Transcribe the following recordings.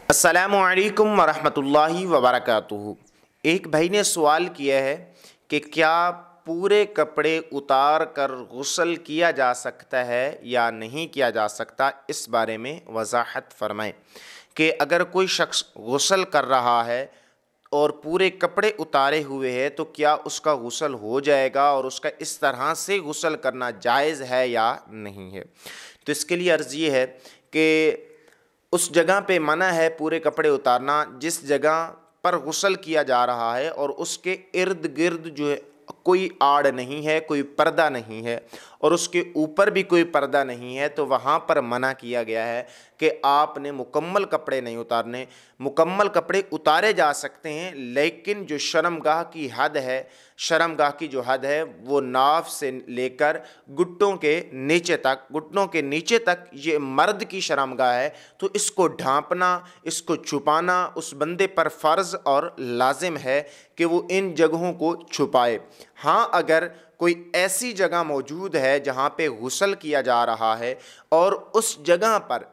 السلام علیکم ورحمۃ اللہ وبرکاتہ۔ ایک بھائی نے سوال کیا ہے کہ کیا پورے کپڑے اتار کر غسل کیا جا سکتا ہے یا نہیں کیا جا سکتا، اس بارے میں وضاحت فرمائیں کہ اگر کوئی شخص غسل کر رہا ہے اور پورے کپڑے اتارے ہوئے ہیں تو کیا اس کا غسل ہو جائے گا اور اس کا اس طرح سے غسل کرنا جائز ہے یا نہیں ہے۔ تو اس کے لیے عرض یہ ہے کہ اس جگہ پہ منع ہے پورے کپڑے اتارنا جس جگہ پر غسل کیا جا رہا ہے اور اس کے ارد گرد جو ہے کوئی آڑ نہیں ہے، کوئی پردہ نہیں ہے اور اس کے اوپر بھی کوئی پردہ نہیں ہے، تو وہاں پر منع کیا گیا ہے کہ آپ نے مکمل کپڑے نہیں اتارنے۔ مکمل کپڑے اتارے جا سکتے ہیں، لیکن جو شرمگاہ کی حد ہے، شرمگاہ کی جو حد ہے وہ ناف سے لے کر گھٹنوں کے نیچے تک یہ مرد کی شرمگاہ ہے، تو اس کو ڈھانپنا، اس کو چھپانا اس بندے پر فرض اور لازم ہے کہ وہ ان جگہوں کو چھپائے۔ ہاں، اگر کوئی ایسی جگہ موجود ہے جہاں پہ غسل کیا جا رہا ہے اور اس جگہ پر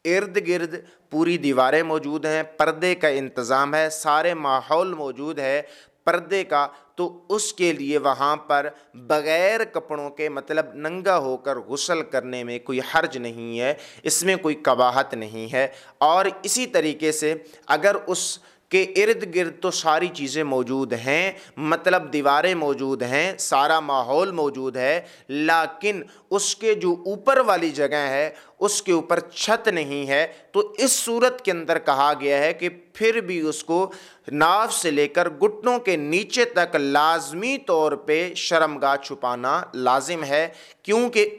ارد گرد پوری دیواریں موجود ہیں، پردے کا انتظام ہے، سارے ماحول موجود ہے پردے کا، تو اس کے لیے وہاں پر بغیر کپڑوں کے مطلب ننگا ہو کر غسل کرنے میں کوئی حرج نہیں ہے، اس میں کوئی قباحت نہیں ہے۔ اور اسی طریقے سے اگر اس کے ارد گرد تو ساری چیزیں موجود ہیں، مطلب دیواریں موجود ہیں، سارا ماحول موجود ہے، لیکن اس کے جو اوپر والی جگہ ہے اس کے اوپر چھت نہیں ہے، تو اس صورت کے اندر کہا گیا ہے کہ پھر بھی اس کو ناف سے لے کر گھٹنوں کے نیچے تک لازمی طور پہ شرمگاہ چھپانا لازم ہے، کیونکہ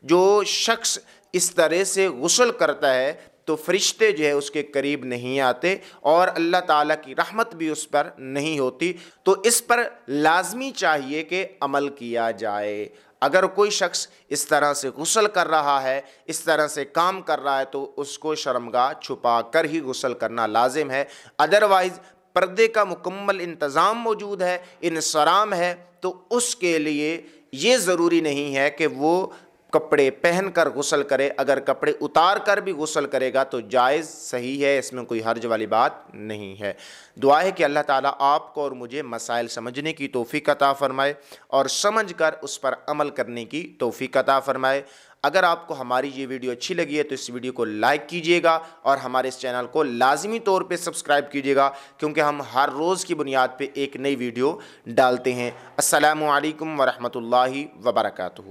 جو شخص اس طرح سے غسل کرتا ہے تو فرشتے جو ہے اس کے قریب نہیں آتے اور اللہ تعالیٰ کی رحمت بھی اس پر نہیں ہوتی، تو اس پر لازمی چاہیے کہ عمل کیا جائے۔ اگر کوئی شخص اس طرح سے غسل کر رہا ہے، اس طرح سے کام کر رہا ہے، تو اس کو شرمگاہ چھپا کر ہی غسل کرنا لازم ہے۔ ادروائز پردے کا مکمل انتظام موجود ہے، انصرام ہے، تو اس کے لیے یہ ضروری نہیں ہے کہ وہ کپڑے پہن کر غسل کرے۔ اگر کپڑے اتار کر بھی غسل کرے گا تو جائز، صحیح ہے، اس میں کوئی حرج والی بات نہیں ہے۔ دعا ہے کہ اللہ تعالیٰ آپ کو اور مجھے مسائل سمجھنے کی توفیق عطا فرمائے اور سمجھ کر اس پر عمل کرنے کی توفیق عطا فرمائے۔ اگر آپ کو ہماری یہ ویڈیو اچھی لگی ہے تو اس ویڈیو کو لائک کیجئے گا اور ہمارے اس چینل کو لازمی طور پہ سبسکرائب کیجئے گا، کیونکہ ہم ہر روز کی بنیاد پہ ایک نئی ویڈیو ڈالتے ہیں۔ السلام علیکم ورحمۃ اللہ وبرکاتہ۔